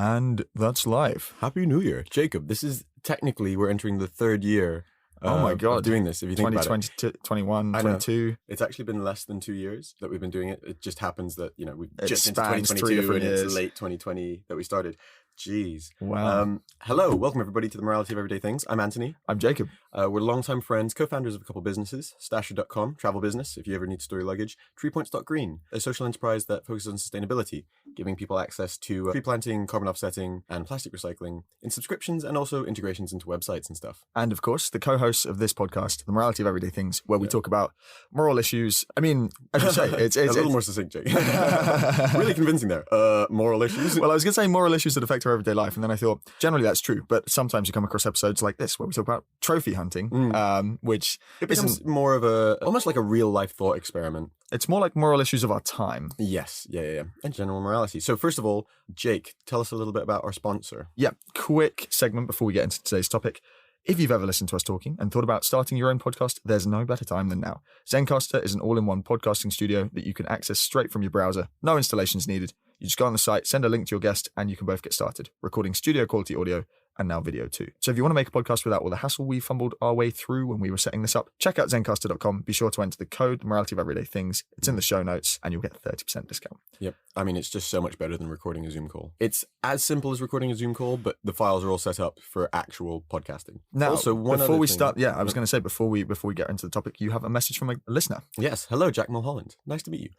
And that's live. Happy New Year. Jacob, this is technically, we're entering the third year Oh my God. of doing this, if you think about it. 2020, 21, I know. 22. It's actually been less than 2 years that we've been doing it. It just happens that, we've It just into spans 3 2022 different and years. it's late 2020 that we started. Jeez. Wow. Hello, welcome everybody to the Morality of Everyday Things. I'm Anthony. I'm Jacob. We're longtime friends, co-founders of a couple businesses, Stasher.com, travel business, if you ever need to store your luggage, TreePoints.green, a social enterprise that focuses on sustainability, giving people access to tree planting, carbon offsetting, and plastic recycling in subscriptions and also integrations into websites and stuff. And of course, the co-hosts of this podcast, The Morality of Everyday Things, where we talk about moral issues. I mean, as you say, it's a little more succinct, Jake. Really convincing there. Moral issues. Well, I was going to say moral issues that affect our everyday life, and then I thought, generally that's true, but sometimes you come across episodes like this where we talk about trophy hunting, which it becomes more of almost like a real life thought experiment. It's more like moral issues of our time. Yes, yeah, and general morality. So first of all, Jake, tell us a little bit about our sponsor. Yeah, quick segment before we get into today's topic. If you've ever listened to us talking and thought about starting your own podcast, there's no better time than now. Zencastr is an all-in-one podcasting studio that you can access straight from your browser. No installations needed. You just go on the site, send a link to your guest, and you can both get started, recording studio quality audio and now video too. So if you want to make a podcast without all the hassle we fumbled our way through when we were setting this up, check out Zencastr.com. Be sure to enter the code Morality of Everyday Things. It's in the show notes and you'll get a 30% discount. Yep. I mean, it's just so much better than recording a Zoom call. It's as simple as recording a Zoom call, but the files are all set up for actual podcasting. Now, also, before we start, I was going to say, before we get into the topic, you have a message from a listener. Yes. Hello, Jack Mulholland. Nice to meet you.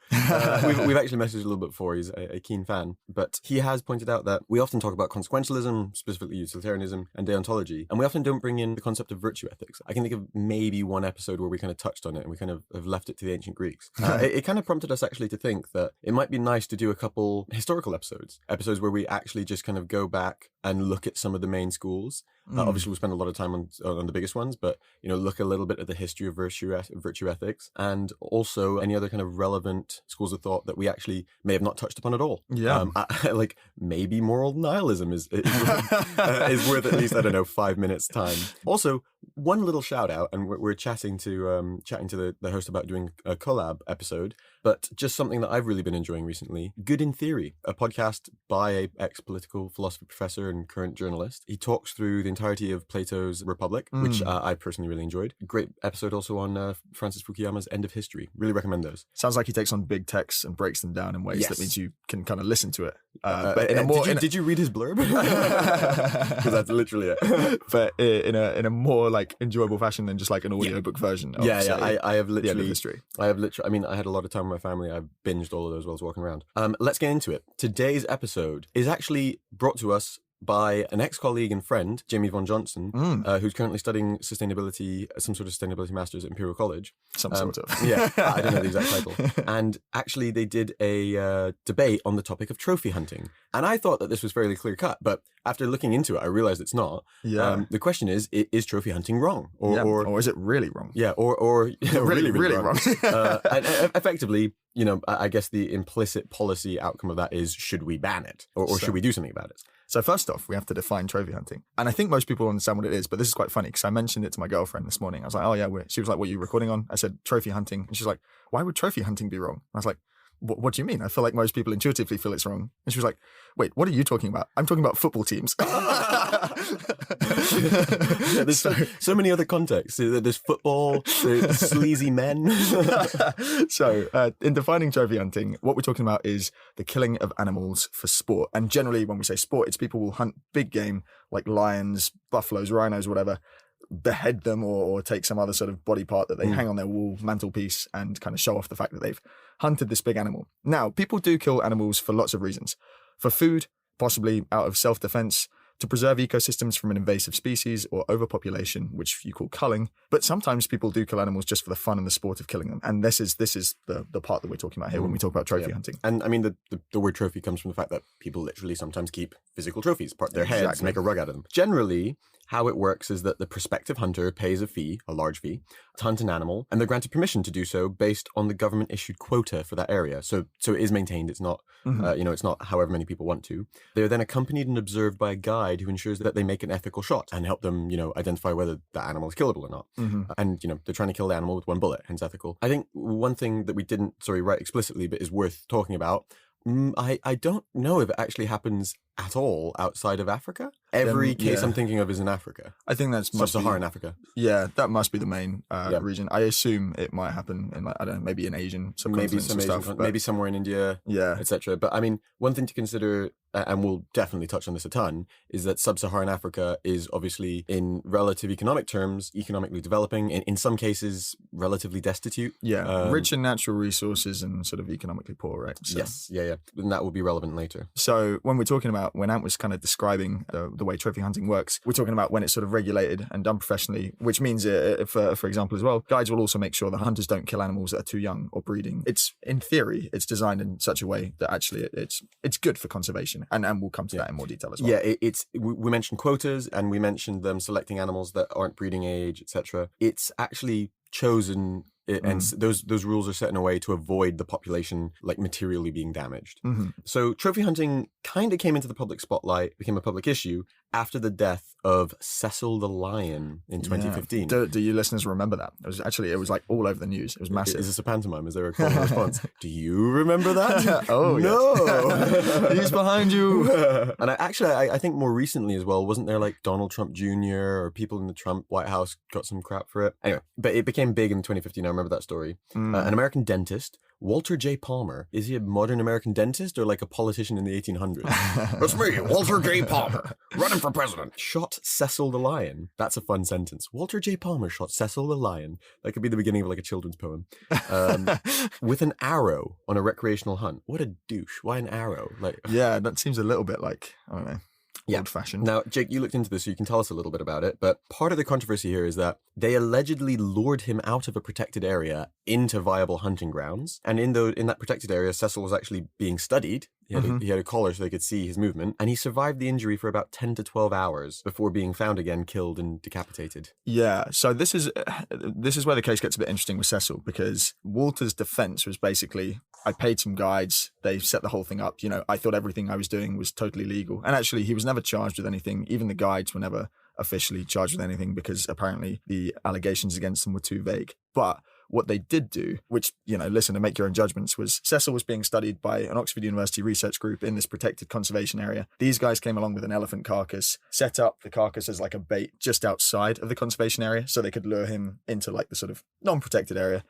We've actually messaged a little bit before. He's a keen fan, but he has pointed out that we often talk about consequentialism, specifically utilitarianism, and deontology, and we often don't bring in the concept of virtue ethics. I can think of maybe one episode where we kind of touched on it and we kind of have left it to the ancient Greeks. It kind of prompted us actually to think that it might be nice to do a couple historical episodes where we actually just kind of go back and look at some of the main schools. Obviously, we'll spend a lot of time on the biggest ones, but look a little bit at the history of virtue ethics, and also any other kind of relevant schools of thought that we actually may have not touched upon at all. Yeah, like maybe moral nihilism is worth at least 5 minutes time. Also, one little shout out, and we're chatting to the host about doing a collab episode, but just something that I've really been enjoying recently. Good in Theory, a podcast by a ex-political philosophy professor and current journalist. He talks through the entirety of Plato's Republic, which I personally really enjoyed. Great episode also on Francis Fukuyama's End of History. Really recommend those. Sounds like he takes on big texts and breaks them down in ways that means you can kind of listen to it. But did you read his blurb? Because that's literally it. But in a more like enjoyable fashion than just like an audiobook version. Of, I have literally. The End of History. I mean, I had a lot of time with my family. I've binged all of those while I was walking around. Let's get into it. Today's episode is actually brought to us by an ex-colleague and friend, Jamie Von Johnson, who's currently studying sustainability, some sort of sustainability masters at Imperial College. Some sort of. Yeah, I don't know the exact title. And actually they did a debate on the topic of trophy hunting. And I thought that this was fairly clear-cut, but after looking into it, I realized it's not. Yeah. The question is trophy hunting wrong? Or is it really wrong? Yeah, or really wrong. And effectively, I guess the implicit policy outcome of that is, should we ban it? Or should we do something about it? So first off, we have to define trophy hunting. And I think most people understand what it is, but this is quite funny because I mentioned it to my girlfriend this morning. I was like, oh yeah, she was like, what are you recording on? I said, trophy hunting. And she's like, why would trophy hunting be wrong? I was like, what do you mean? I feel like most people intuitively feel it's wrong. And she was like, wait, what are you talking about? I'm talking about football teams. There's so many other contexts. There's football, there's sleazy men. So in defining trophy hunting, what we're talking about is the killing of animals for sport. And generally when we say sport, it's people will hunt big game like lions, buffaloes, rhinos, whatever, behead them or take some other sort of body part that they hang on their wall mantelpiece and kind of show off the fact that they've hunted this big animal. Now, people do kill animals for lots of reasons. For food, possibly out of self-defense, to preserve ecosystems from an invasive species or overpopulation, which you call culling. But sometimes people do kill animals just for the fun and the sport of killing them. And this is the part that we're talking about here when we talk about trophy hunting. And I mean, the word trophy comes from the fact that people literally sometimes keep physical trophies, part their heads, make a rug out of them. Generally, how it works is that the prospective hunter pays a fee, a large fee, to hunt an animal, and they're granted permission to do so based on the government-issued quota for that area. So it is maintained. It's not, it's not however many people want to. They're then accompanied and observed by a guide who ensures that they make an ethical shot and help them, identify whether the animal is killable or not. And, they're trying to kill the animal with one bullet, hence ethical. I think one thing that we didn't, write explicitly, but is worth talking about, I don't know if it actually happens at all outside of Africa. Every case I'm thinking of is in Africa. I think that's Sub-Saharan Africa. Yeah, that must be the main region. I assume it might happen in, like, I don't know, maybe in Asian subcontinents and stuff. Maybe somewhere in India, etc. But I mean, one thing to consider, and we'll definitely touch on this a ton, is that Sub-Saharan Africa is obviously, in relative economic terms, economically developing, in some cases, relatively destitute. Yeah, rich in natural resources and sort of economically poor, right? So. Yes, and that will be relevant later. So when we're talking about, when Ant was kind of describing the way trophy hunting works, we're talking about when it's sort of regulated and done professionally, which means, for example as well, guides will also make sure the hunters don't kill animals that are too young or breeding. It's, in theory, it's designed in such a way that actually it's good for conservation, and we'll come to that in more detail as well. Yeah, we mentioned quotas, and we mentioned them selecting animals that aren't breeding age, etc. It's actually chosen, and those rules are set in a way to avoid the population like materially being damaged. So trophy hunting kind of came into the public spotlight, became a public issue after the death of Cecil the lion in 2015. Do you listeners remember that? It was like all over the news. It was massive. Is this a pantomime? Is there a call and response? Do you remember that? Oh, no. He's behind you. And I think more recently as well, wasn't there like Donald Trump Jr. or people in the Trump White House got some crap for it? Anyway, but it became big in 2015. I remember that story. An American dentist, Walter J. Palmer. Is he a modern American dentist or like a politician in the 1800s? That's me, Walter J. Palmer, running for president. Shot Cecil the lion. That's a fun sentence. Walter J. Palmer shot Cecil the lion. That could be the beginning of like a children's poem. With an arrow on a recreational hunt. What a douche. Why an arrow? Like, yeah, that seems a little bit like, I don't know. Old-fashioned. Now, Jake, you looked into this, so you can tell us a little bit about it. But part of the controversy here is that they allegedly lured him out of a protected area into viable hunting grounds. And in that protected area, Cecil was actually being studied. He had a collar so they could see his movement. And he survived the injury for about 10 to 12 hours before being found again, killed and decapitated. Yeah, so this is where the case gets a bit interesting with Cecil, because Walter's defense was basically, I paid some guides, they set the whole thing up, I thought everything I was doing was totally legal. And actually, he was never charged with anything. Even the guides were never officially charged with anything because apparently the allegations against them were too vague. But what they did do, which, listen and make your own judgments, was Cecil was being studied by an Oxford University research group in this protected conservation area. These guys came along with an elephant carcass, set up the carcass as like a bait just outside of the conservation area so they could lure him into like the sort of non-protected area.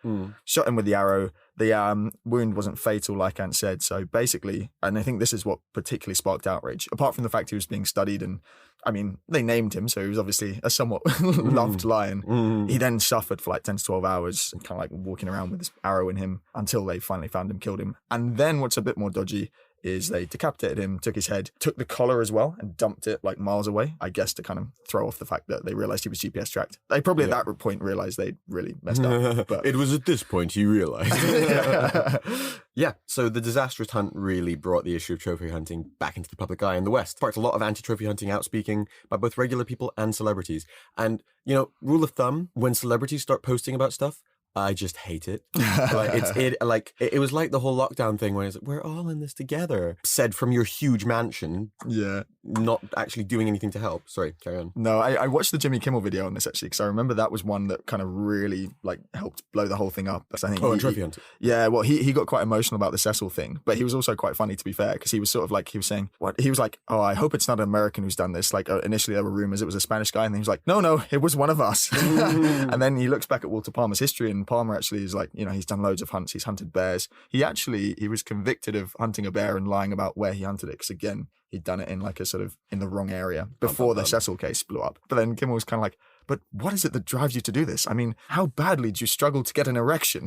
Shot him with the arrow. The wound wasn't fatal, like Ant said. So basically, and I think this is what particularly sparked outrage, apart from the fact he was being studied, and I mean, they named him, so he was obviously a somewhat loved lion. He then suffered for like 10 to 12 hours, kind of like walking around with this arrow in him until they finally found him, killed him. And then what's a bit more dodgy is they decapitated him, took his head, took the collar as well, and dumped it like miles away, I guess to kind of throw off the fact that they realized he was GPS tracked. They probably at that point realized they'd really messed up. But it was at this point he realized. Yeah, so the disastrous hunt really brought the issue of trophy hunting back into the public eye in the West. Sparked a lot of anti-trophy hunting outspeaking by both regular people and celebrities. And, rule of thumb, when celebrities start posting about stuff, I just hate it. It was like the whole lockdown thing when it's like, we're all in this together. Said from your huge mansion. Yeah. Not actually doing anything to help. Sorry, carry on. No, I watched the Jimmy Kimmel video on this actually, because I remember that was one that kind of really helped blow the whole thing up. I think and trophy hunting. Yeah, well, he got quite emotional about the Cecil thing, but he was also quite funny, to be fair, because he was sort of like, he was saying, he was like, oh, I hope it's not an American who's done this. Like initially there were rumors it was a Spanish guy, and then he was like, no, it was one of us. And then he looks back at Walter Palmer's history, and Palmer actually is like, he's done loads of hunts. He's hunted bears. He was convicted of hunting a bear and lying about where he hunted it, because again, he'd done it in like a sort of in the wrong area before the Cecil case blew up. But then Kimmel was kind of like, but what is it that drives you to do this? I mean, how badly do you struggle to get an erection?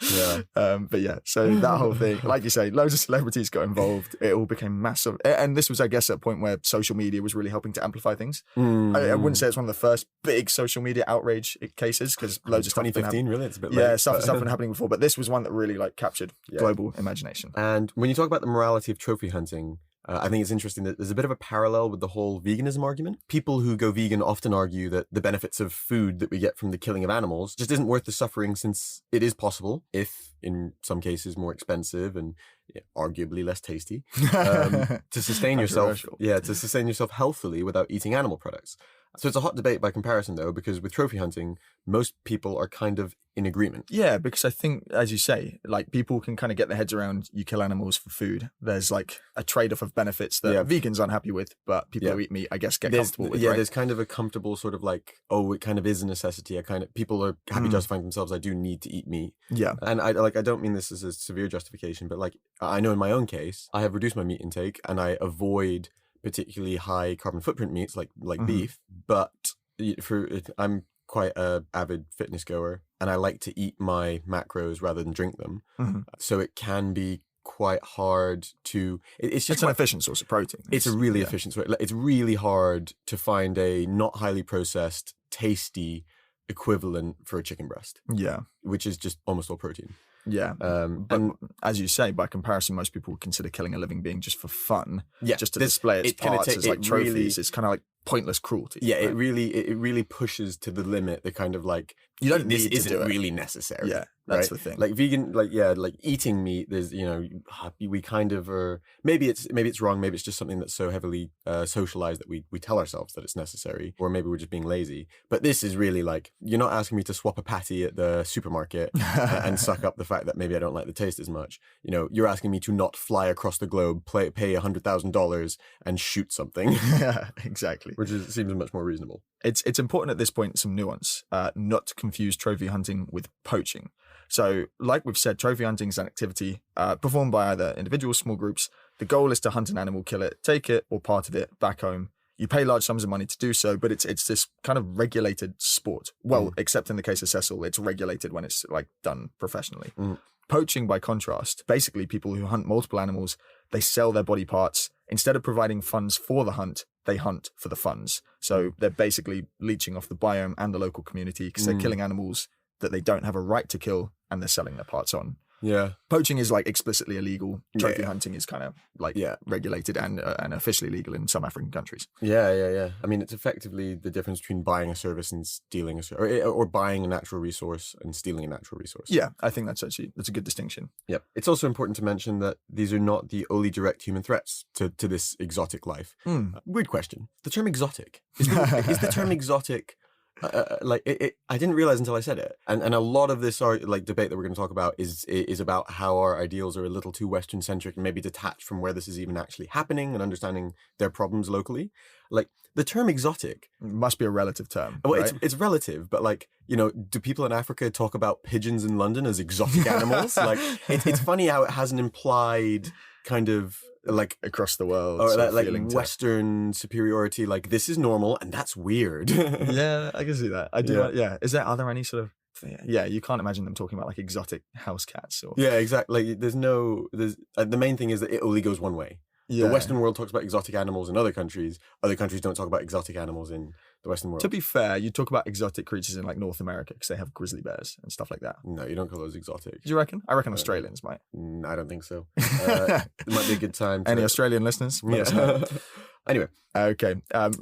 Yeah. But yeah, so that whole thing, like you say, loads of celebrities got involved. It all became massive. And this was, I guess, at a point where social media was really helping to amplify things. I wouldn't say it's one of the first big social media outrage cases, because loads of stuff 2015, really? It's a bit late. Yeah, stuff has been happening before. But this was one that really captured global imagination. And when you talk about the morality of trophy hunting, I think it's interesting that there's a bit of a parallel with the whole veganism argument. People who go vegan often argue that the benefits of food that we get from the killing of animals just isn't worth the suffering, since it is possible, if in some cases more expensive and arguably less tasty, to sustain yourself. Yeah, to sustain yourself healthily without eating animal products. So it's a hot debate by comparison, though, because with trophy hunting, most people are kind of in agreement. Yeah, because I think, as you say, like people can kind of get their heads around you kill animals for food. There's like a trade-off of benefits that vegans aren't happy with, but people who eat meat, I guess, get comfortable with. Yeah, right? there's kind of a comfortable sort of like, oh, it kind of is a necessity. People are happy justifying themselves. I do need to eat meat. Yeah, and I don't mean this as a severe justification, but like I know in my own case, I have reduced my meat intake and I avoid particularly high carbon footprint meats like beef, but I'm quite a avid fitness goer and I like to eat my macros rather than drink them. So it can be quite hard to it's an efficient source of protein. It's a really efficient source. It's really hard to find a not highly processed, tasty equivalent for a chicken breast. Yeah. Which is just almost all protein. Yeah. But as you say, by comparison, most people would consider killing a living being just for fun. Yeah. Just to display its parts as like trophies. Really, it's kind of like pointless cruelty. Yeah, right? it really pushes to the limit the kind of like you don't need this to isn't do it. Really necessary. Yeah, that's right? the thing. Like vegan, like eating meat. There's we kind of are. Maybe it's wrong. Maybe it's just something that's so heavily socialized that we tell ourselves that it's necessary, or maybe we're just being lazy. But this is really like you're not asking me to swap a patty at the supermarket and suck up the fact that maybe I don't like the taste as much. You're asking me to not fly across the globe, pay $100,000 and shoot something. Yeah, exactly. Which seems much more reasonable. It's important at this point, some nuance, not to confuse trophy hunting with poaching. So, like we've said, trophy hunting is an activity performed by either individuals, small groups. The goal is to hunt an animal, kill it, take it or part of it back home. You pay large sums of money to do so, but it's this kind of regulated sport. Well, except in the case of Cecil, it's regulated when it's like done professionally. Poaching, by contrast, basically people who hunt multiple animals, they sell their body parts. Instead of providing funds for the hunt, they hunt for the funds. So they're basically leeching off the biome and the local community because they're killing animals that they don't have a right to kill and they're selling their parts on. Yeah. Poaching is like explicitly illegal. Trophy hunting is kind of like regulated and officially legal in some African countries. Yeah. I mean, it's effectively the difference between buying a service and stealing a service, or buying a natural resource and stealing a natural resource. Yeah, I think that's a good distinction. Yep. It's also important to mention that these are not the only direct human threats to this exotic life. Weird question. The term exotic is the term exotic. I didn't realize until I said it, and a lot of this debate that we're going to talk about is about how our ideals are a little too Western centric and maybe detached from where this is even actually happening and understanding their problems locally. Like the term exotic must be a relative term. Well, right? it's relative, but do people in Africa talk about pigeons in London as exotic animals? It's funny how it has an implied kind of like across the world, or like Western superiority. Like this is normal, and that's weird. Yeah, I can see that. I do. Yeah. Are there any sort of? Yeah, you can't imagine them talking about like exotic house cats or. Yeah, exactly. There's the main thing is that it only goes one way. Yeah. The Western world talks about exotic animals in other countries. Other countries don't talk about exotic animals in the Western world. To be fair, you talk about exotic creatures in like North America because they have grizzly bears and stuff like that. No, you don't call those exotic. Do you reckon? I reckon Australians might. I don't think so. It might be a good time. Any Australian listeners? Yeah. Anyway, okay.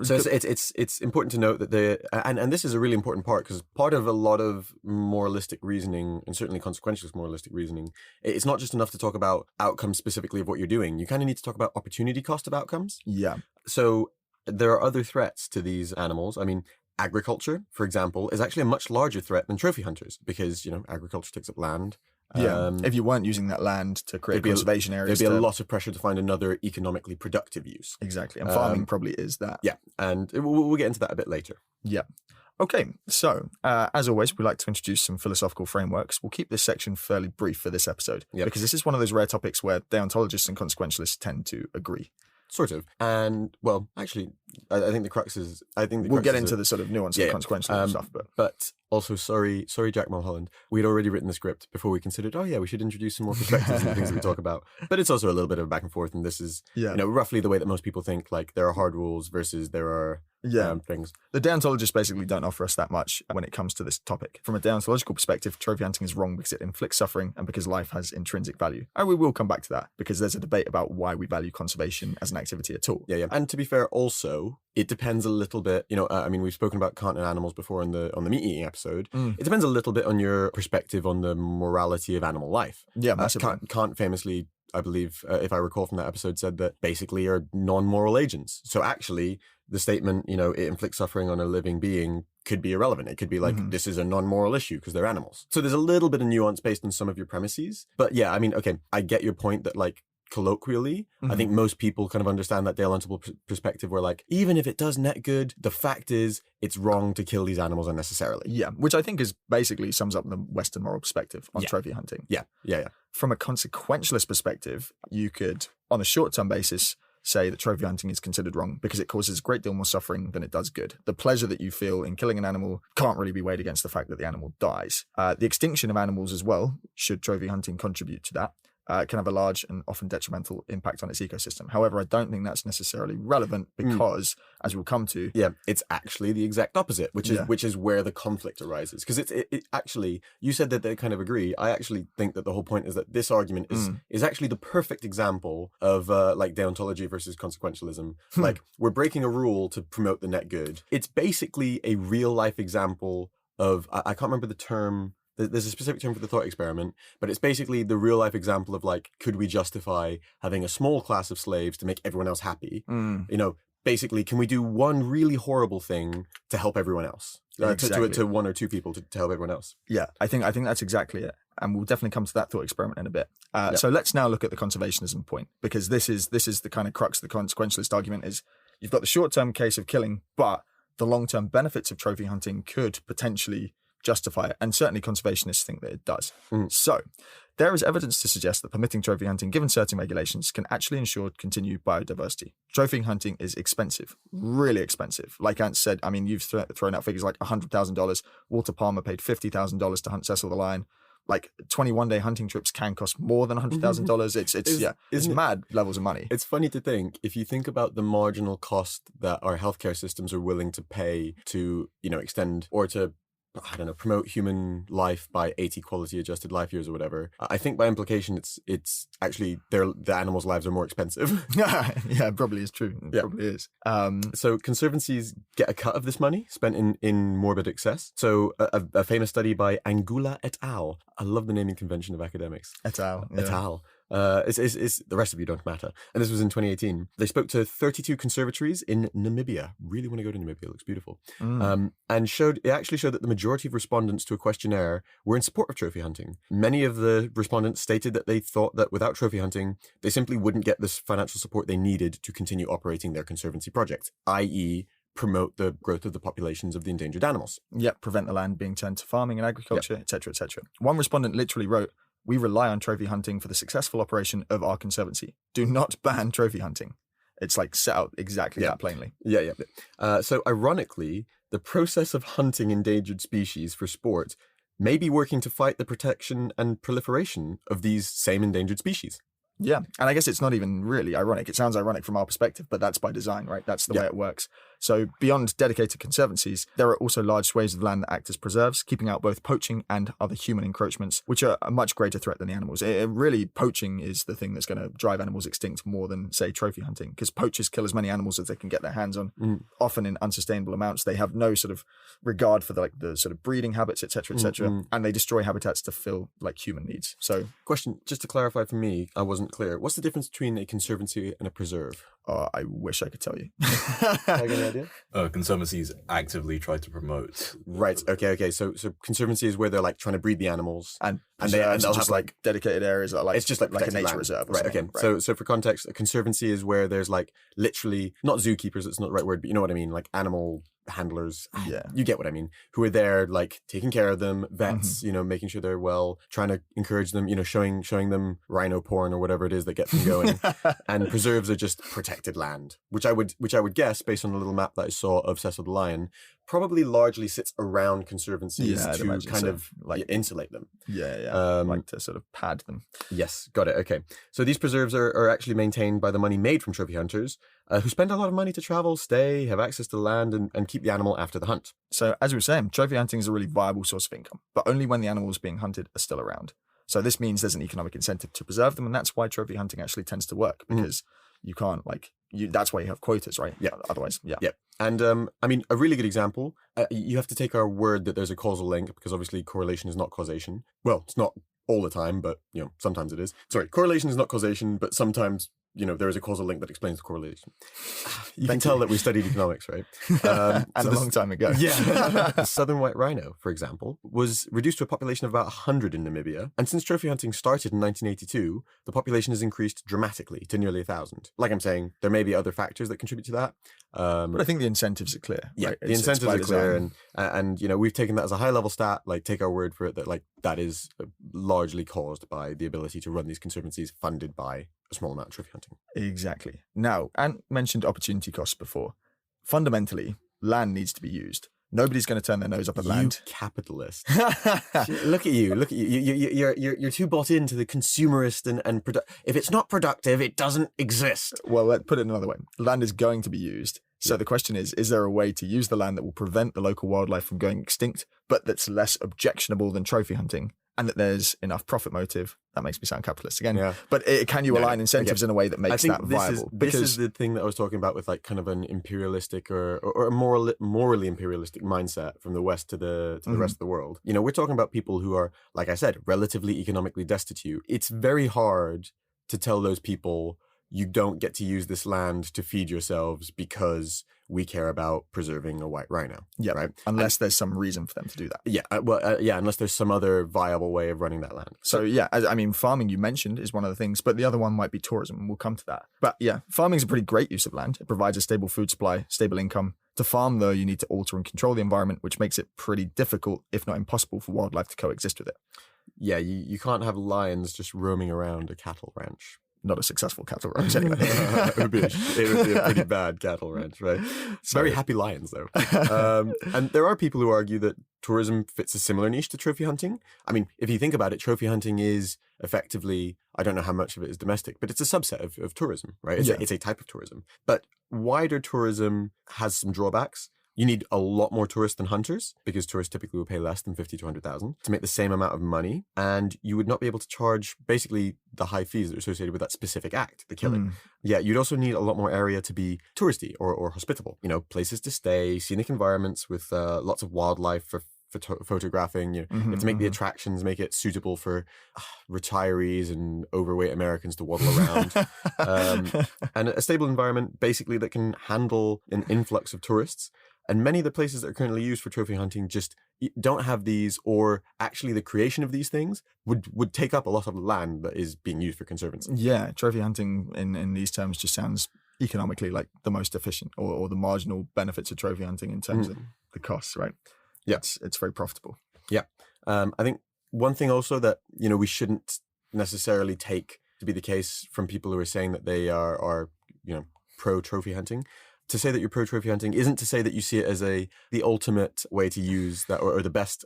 So it's important to note that and this is a really important part because part of a lot of moralistic reasoning and certainly consequentialist moralistic reasoning, it's not just enough to talk about outcomes specifically of what you're doing. You kind of need to talk about opportunity cost of outcomes. Yeah. So there are other threats to these animals. I mean, agriculture, for example, is actually a much larger threat than trophy hunters because agriculture takes up land. Yeah, if you weren't using that land to create conservation areas, there'd be a lot of pressure to find another economically productive use. Exactly, and farming probably is that. Yeah, and we'll get into that a bit later. Yeah. Okay, so as always, we like to introduce some philosophical frameworks. We'll keep this section fairly brief for this episode because this is one of those rare topics where deontologists and consequentialists tend to agree. Sort of. And, well, actually, I think the crux is... We'll get into the sort of nuance of consequential stuff. But also, sorry, Jack Mulholland. We'd already written the script before we considered, we should introduce some more perspectives and things that we talk about. But it's also a little bit of a back and forth, and this is, roughly the way that most people think, like, there are hard rules versus there are things. The deontologists basically don't offer us that much when it comes to this topic. From a deontological perspective, trophy hunting is wrong because it inflicts suffering and because life has intrinsic value. And we will come back to that because there's a debate about why we value conservation as an activity at all. Yeah. And to be fair, also, it depends a little bit, we've spoken about continent animals before on the meat eating episode. It depends a little bit on your perspective on the morality of animal life. Yeah, massively. Kant famously I believe, if I recall from that episode, said that basically are non-moral agents. So actually, the statement, it inflicts suffering on a living being could be irrelevant. It could be like, this is a non-moral issue because they're animals. So there's a little bit of nuance based on some of your premises. But yeah, I mean, okay, I get your point that like, colloquially, I think most people kind of understand that deontological perspective where like, even if it does net good, the fact is it's wrong to kill these animals unnecessarily. Yeah, which I think is basically sums up the Western moral perspective on trophy hunting. Yeah. From a consequentialist perspective, you could, on a short-term basis, say that trophy hunting is considered wrong because it causes a great deal more suffering than it does good. The pleasure that you feel in killing an animal can't really be weighed against the fact that the animal dies. The extinction of animals as well, should trophy hunting contribute to that, can have a large and often detrimental impact on its ecosystem. However, I don't think that's necessarily relevant because, as we'll come to, it's actually the exact opposite, which is where the conflict arises. Because it actually, you said that they kind of agree. I actually think that the whole point is that this argument is actually the perfect example of like deontology versus consequentialism. Like we're breaking a rule to promote the net good. It's basically a real life example of I can't remember the term. There's a specific term for the thought experiment, but it's basically the real life example of like, could we justify having a small class of slaves to make everyone else happy? Basically, can we do one really horrible thing to help everyone else? Exactly. To one or two people to help everyone else? Yeah, I think that's exactly it. And we'll definitely come to that thought experiment in a bit. So let's now look at the conservationism point, because this is the kind of crux of the consequentialist argument is you've got the short-term case of killing, but the long-term benefits of trophy hunting could potentially justify it, and certainly conservationists think that it does. So there is evidence to suggest that permitting trophy hunting, given certain regulations, can actually ensure continued biodiversity. Trophy hunting is expensive, really expensive. Like Ant said, I mean, you've thrown out figures like $100,000. Walter Palmer paid $50,000 to hunt Cecil the lion. Like 21-day hunting trips can cost more than $100,000. It's mad levels of money. It's funny to think, if you think about the marginal cost that our healthcare systems are willing to pay to, extend or to promote human life by 80 quality adjusted life years or whatever. I think by implication, it's actually the animals' lives are more expensive. Yeah, it probably is true. It probably is. So conservancies get a cut of this money spent in morbid excess. So a famous study by Angula et al. I love the naming convention of academics. Et al. Yeah. Et al. It's the rest of you don't matter. And this was in 2018. They spoke to 32 conservatories in Namibia. Really want to go to Namibia. It looks beautiful. And it actually showed that the majority of respondents to a questionnaire were in support of trophy hunting. Many of the respondents stated that they thought that without trophy hunting, they simply wouldn't get this financial support they needed to continue operating their conservancy project, i.e., promote the growth of the populations of the endangered animals. Yep, prevent the land being turned to farming and agriculture, etc., etc. One respondent literally wrote, "We rely on trophy hunting for the successful operation of our conservancy. Do not ban trophy hunting." It's like set out exactly that plainly. So ironically, the process of hunting endangered species for sport may be working to fight the protection and proliferation of these same endangered species. Yeah, and I guess it's not even really ironic. It sounds ironic from our perspective, but that's by design, right? That's the way it works. So beyond dedicated conservancies, there are also large swathes of land that act as preserves, keeping out both poaching and other human encroachments, which are a much greater threat than the animals. Really, poaching is the thing that's going to drive animals extinct more than, say, trophy hunting, because poachers kill as many animals as they can get their hands on, often in unsustainable amounts. They have no sort of regard for the sort of breeding habits, etc., and they destroy habitats to fill like human needs. So, question, just to clarify for me, I wasn't clear. What's the difference between a conservancy and a preserve? I wish I could tell you. Idea? Conservancies actively try to promote. Right. Okay. So conservancy is where they're like trying to breed the animals, and they'll just have dedicated areas that are it's just like a nature land. reserve. Right. Okay. Right. So for context, a conservancy is where there's like literally not zookeepers. It's not the right word, but you know what I mean. Like animal handlers. Yeah. You get what I mean. Who are there like taking care of them, vets, making sure they're well, trying to encourage them, showing them rhino porn or whatever it is that gets them going. And preserves are just protected land, which I would guess based on the little map that I saw of Cecil the lion, probably largely sits around conservancies to kind of like insulate them. Like to sort of pad them. Yes, got it. Okay. So these preserves are actually maintained by the money made from trophy hunters, who spend a lot of money to travel, stay, have access to land, and keep the animal after the hunt. So as we were saying, trophy hunting is a really viable source of income, but only when the animals being hunted are still around. So this means there's an economic incentive to preserve them, and that's why trophy hunting actually tends to work, because you can't that's why you have quotas, right? Yeah. Otherwise, yeah. And I mean, a really good example, you have to take our word that there's a causal link, because obviously correlation is not causation. Well, it's not all the time, but sometimes it is. Sorry, correlation is not causation, but sometimes there is a causal link that explains the correlation. You can tell that we studied economics, right? And a long time ago. Yeah. The southern white rhino, for example, was reduced to a population of about 100 in Namibia. And since trophy hunting started in 1982, the population has increased dramatically to nearly 1,000. Like I'm saying, there may be other factors that contribute to that. But I think the incentives are clear. Yeah, right? the incentives are clear. And we've taken that as a high level stat, like take our word for it, that that is largely caused by the ability to run these conservancies funded by a small amount of trophy hunting. Exactly. Now, Ant mentioned opportunity costs before. Fundamentally, land needs to be used. Nobody's going to turn their nose up at land. You capitalist. Look at you. You're too bought into the consumerist and if it's not productive, it doesn't exist. Well, let's put it another way. Land is going to be used. So the question is there a way to use the land that will prevent the local wildlife from going extinct, but that's less objectionable than trophy hunting, and that there's enough profit motive? That makes me sound capitalist again. Yeah. But can you align incentives in a way that makes that viable? This is the thing that I was talking about with kind of an imperialistic or a morally imperialistic mindset from the West to the rest of the world. We're talking about people who are, like I said, relatively economically destitute. It's very hard to tell those people, you don't get to use this land to feed yourselves because we care about preserving a white rhino. Yeah, right. Unless there's some reason for them to do that. Yeah, unless there's some other viable way of running that land. So yeah, farming you mentioned is one of the things, but the other one might be tourism, and we'll come to that. But yeah, farming is a pretty great use of land. It provides a stable food supply, stable income. To farm, though, you need to alter and control the environment, which makes it pretty difficult, if not impossible, for wildlife to coexist with it. Yeah, you can't have lions just roaming around a cattle ranch. Not a successful cattle ranch anyway. It would be a pretty bad cattle ranch, right? Very happy lions, though. And there are people who argue that tourism fits a similar niche to trophy hunting. I mean, if you think about it, trophy hunting is effectively, I don't know how much of it is domestic, but it's a subset of tourism, right? It's a type of tourism. But wider tourism has some drawbacks. You need a lot more tourists than hunters, because tourists typically will pay less than 50 to 100,000 to make the same amount of money. And you would not be able to charge basically the high fees that are associated with that specific act, the killing. Yeah, you'd also need a lot more area to be touristy or hospitable. Places to stay, scenic environments with lots of wildlife for photographing. You have to make the attractions, make it suitable for retirees and overweight Americans to waddle around. And a stable environment basically that can handle an influx of tourists. And many of the places that are currently used for trophy hunting just don't have these, or actually the creation of these things would take up a lot of land that is being used for conservancy. Yeah, trophy hunting in these terms just sounds economically like the most efficient, or the marginal benefits of trophy hunting in terms of the costs, right? Yeah, it's very profitable. Yeah. I think one thing also that, we shouldn't necessarily take to be the case from people who are saying that they are pro trophy hunting. To say that you're pro trophy hunting isn't to say that you see it as the ultimate way to use that, or the best,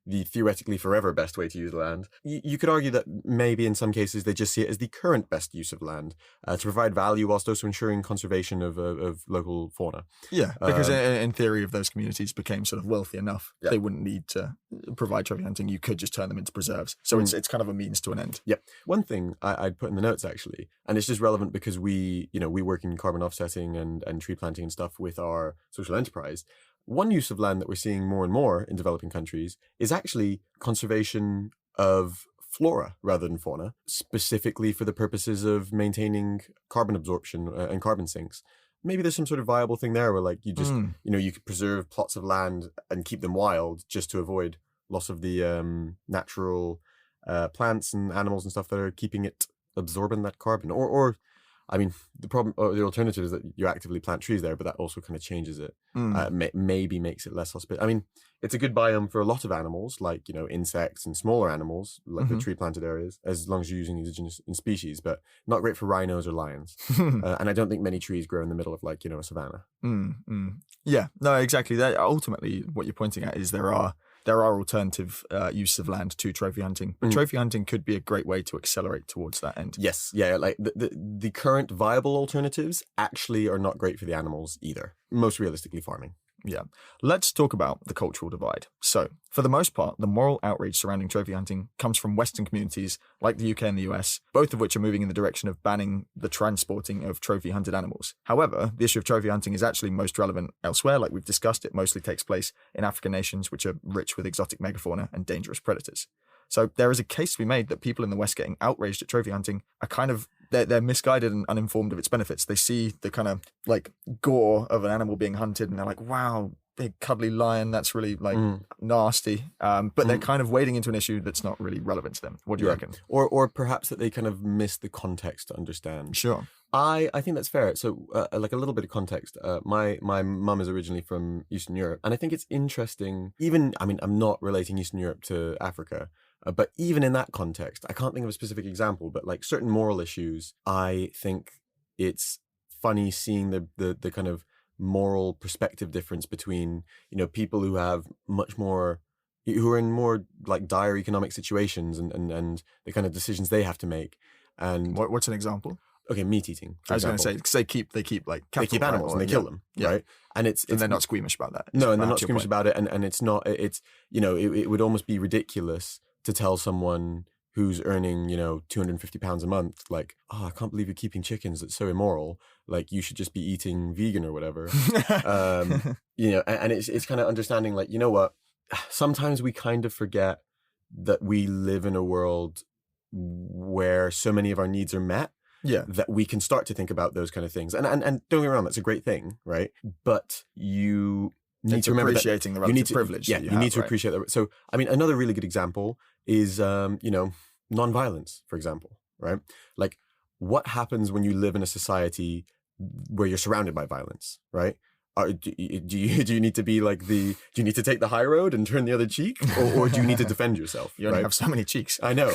the theoretically forever best way to use land. You could argue that maybe in some cases they just see it as the current best use of land to provide value whilst also ensuring conservation of local fauna. Yeah, because in theory, if those communities became sort of wealthy enough, they wouldn't need to provide trophy hunting. You could just turn them into preserves. So it's kind of a means to an end. Yeah. One thing I'd put in the notes actually, and it's just relevant because we work in carbon offsetting and tree planting and stuff with our social enterprise. One use of land that we're seeing more and more in developing countries is actually conservation of flora rather than fauna, specifically for the purposes of maintaining carbon absorption and carbon sinks. Maybe there's some sort of viable thing there where you just, you could preserve plots of land and keep them wild just to avoid loss of the natural plants and animals and stuff that are keeping it absorbing that carbon. Or I mean, the problem or the alternative is that you actively plant trees there, but that also kind of changes it. Maybe makes it less hospitable. I mean, it's a good biome for a lot of animals, like, insects and smaller animals, like the tree planted areas, as long as you're using indigenous species, but not great for rhinos or lions. And I don't think many trees grow in the middle of a savanna. Yeah, no, exactly. That ultimately what you're pointing at is there are alternative use of land to trophy hunting, but trophy hunting could be a great way to accelerate towards that end. Yes, yeah, like the current viable alternatives actually are not great for the animals either. Most realistically, farming. Yeah. Let's talk about the cultural divide. So, for the most part, the moral outrage surrounding trophy hunting comes from Western communities like the UK and the US, both of which are moving in the direction of banning the transporting of trophy hunted animals. However, the issue of trophy hunting is actually most relevant elsewhere. Like we've discussed, it mostly takes place in African nations, which are rich with exotic megafauna and dangerous predators. So there is a case to be made that people in the West getting outraged at trophy hunting are kind of, they're misguided and uninformed of its benefits. They see the kind of like gore of an animal being hunted and they're like, wow, big cuddly lion, that's really like nasty. But they're kind of wading into an issue that's not really relevant to them. What do you reckon? Or perhaps that they kind of miss the context to understand. Sure. I think that's fair. So, like a little bit of context. My mum is originally from Eastern Europe, and I think it's interesting. I'm not relating Eastern Europe to Africa, but even in that context, I can't think of a specific example. But like certain moral issues, I think it's funny seeing the kind of moral perspective difference between people who have who are in more like dire economic situations and the kind of decisions they have to make. And What's an example? Okay, meat eating. I was going to say, because they keep like they keep animals and they kill them, right? And they're not squeamish about that. No, and they're not squeamish about it, and it's not. It's it would almost be ridiculous to tell someone who's earning £250 a month, like, oh, I can't believe you're keeping chickens. It's so immoral. Like, you should just be eating vegan or whatever. And it's kind of understanding, like, you know what? Sometimes we kind of forget that we live in a world where so many of our needs are met. Yeah. That we can start to think about those kind of things. And don't get me wrong, that's a great thing, right? But you need to remember appreciating the relative privilege. Yeah, you need to appreciate that. So, I mean, another really good example is, nonviolence, for example, right? Like, what happens when you live in a society where you're surrounded by violence, right? Do you need to be like do you need to take the high road and turn the other cheek, or do you need to defend yourself? You only have so many cheeks. I know.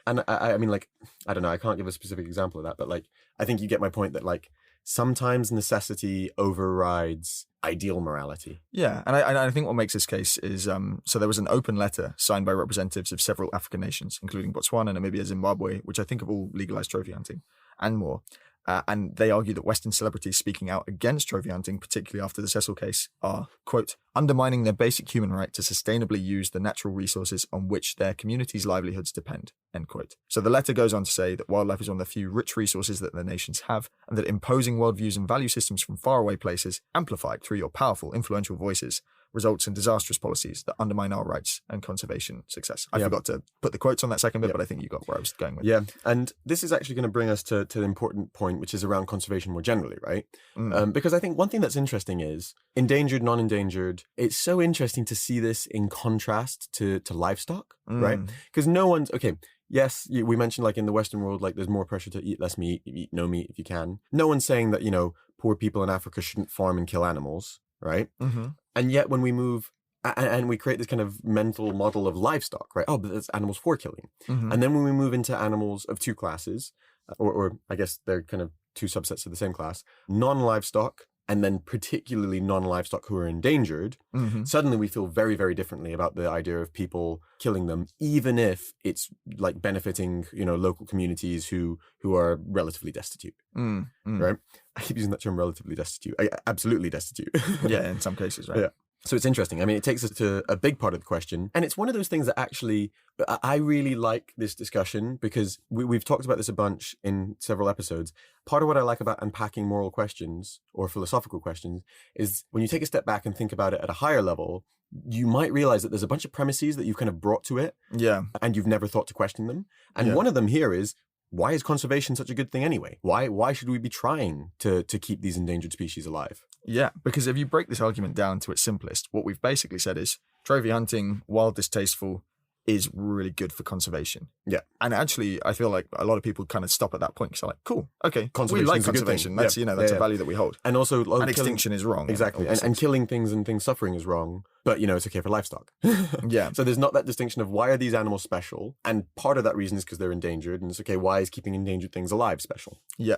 And I mean, like, I don't know, I can't give a specific example of that, but like, I think you get my point that like, sometimes necessity overrides ideal morality. Yeah, and I think what makes this case is, so there was an open letter signed by representatives of several African nations, including Botswana, Namibia, Zimbabwe, which I think have all legalized trophy hunting and more. And they argue that Western celebrities speaking out against trophy hunting, particularly after the Cecil case, are, quote, undermining their basic human right to sustainably use the natural resources on which their communities' livelihoods depend, end quote. So the letter goes on to say that wildlife is one of the few rich resources that their nations have, and that imposing worldviews and value systems from faraway places, amplified through your powerful, influential voices, results in disastrous policies that undermine our rights and conservation success. I forgot to put the quotes on that second bit, but I think you got where I was going with. Yeah, and this is actually going to bring us to the important point, which is around conservation more generally, right? Because I think one thing that's interesting is endangered, non-endangered. It's so interesting to see this in contrast to livestock, right? Because no one's, okay, yes, we mentioned like in the Western world, like there's more pressure to eat less meat, eat no meat if you can. No one's saying that, poor people in Africa shouldn't farm and kill animals, right? And yet when we move and we create this kind of mental model of livestock, right? Oh, but it's animals for killing. And then when we move into animals of two classes, or I guess they're kind of two subsets of the same class, non-livestock, and then particularly non-livestock who are endangered, suddenly we feel very, very differently about the idea of people killing them, even if it's like benefiting, local communities who are relatively destitute, right? I keep using that term, relatively destitute. Absolutely destitute. Yeah, in some cases, right? Yeah. So it's interesting. I mean, it takes us to a big part of the question. And it's one of those things that actually, I really like this discussion because we've talked about this a bunch in several episodes. Part of what I like about unpacking moral questions or philosophical questions is when you take a step back and think about it at a higher level, you might realize that there's a bunch of premises that you've kind of brought to it. Yeah. And you've never thought to question them. And one of them here is, why is conservation such a good thing anyway? Why should we be trying to keep these endangered species alive? Yeah, because if you break this argument down to its simplest, what we've basically said is trophy hunting, while distasteful, is really good for conservation. Yeah. And actually, I feel like a lot of people kind of stop at that point because they're like, cool, okay, Conservation we like is a good conservation. thing. That's, Yeah. that's Yeah, a value that we hold. And also, And extinction is wrong. Exactly. And killing things and things suffering is wrong, but it's okay for livestock. Yeah. So there's not that distinction of why are these animals special? And part of that reason is because they're endangered. And it's okay, why is keeping endangered things alive special? Yeah.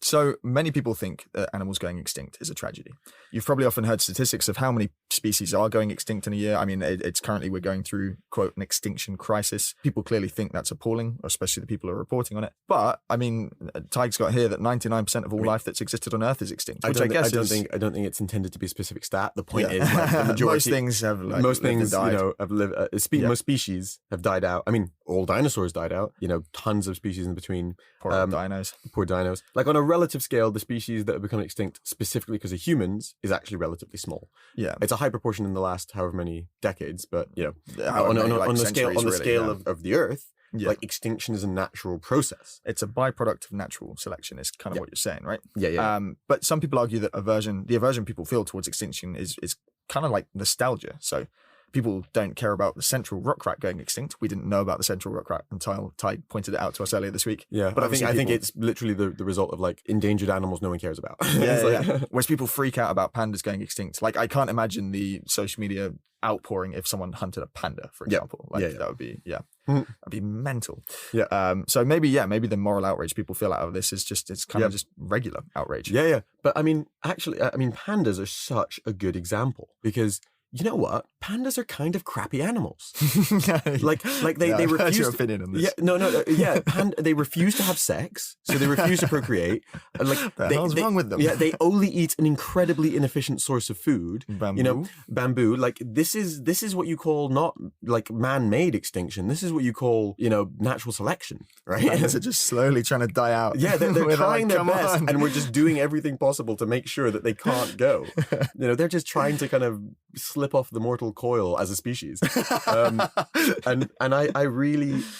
So many people think that animals going extinct is a tragedy. You've probably often heard statistics of how many species are going extinct in a year. I mean, it's currently we're going through, quote, an extinction crisis. People clearly think that's appalling, especially the people who are reporting on it. But, I mean, Tig's got here that 99% of all life that's existed on Earth is extinct, which I guess I don't think it's intended to be a specific stat. The point is like, the majority things have like most lived and things, died. have lived. Yeah. Most species have died out. I mean, all dinosaurs died out. Tons of species in between. Poor old dinos. Poor dinos. Like on a relative scale, the species that have become extinct specifically because of humans is actually relatively small. Yeah. It's a high proportion in the last however many decades, but However on many, like, the centuries, scale really, of the Earth, Yeah. like extinction is a natural process. It's a byproduct of natural selection, is kind of Yeah. what you're saying, right? Yeah. But some people argue that the aversion people feel towards extinction is kind of like nostalgia. So people don't care about the central rock rat going extinct. We didn't know about the central rock rat until Ty pointed it out to us earlier this week. Yeah, But but I obviously think people- it's literally the result of like endangered animals no one cares about. Yeah, It's like- yeah. Whereas people freak out about pandas going extinct. Like, I can't imagine the social media outpouring if someone hunted a panda, for Yeah. example. Like, Yeah, yeah. that would be, Mhm. that'd be mental. Yeah. So maybe the moral outrage people feel out of this is it's kind of just regular outrage. Yeah. But I mean, actually, pandas are such a good example because you know what? Pandas are kind of crappy animals. Like they I've heard refuse. your opinion on this. Yeah, no, yeah. They refuse to have sex, so they refuse to procreate. And like, The hell's wrong with them? Yeah, they only eat an incredibly inefficient source of food. Bamboo. Bamboo. Like this is what you call not like man-made extinction. This is what you call natural selection, right? Pandas are just slowly trying to die out. Yeah, they're We're trying like, their "Come best, on." and we're just doing everything possible to make sure that they can't go. They're just trying to kind of slip off the mortal coil as a species. And I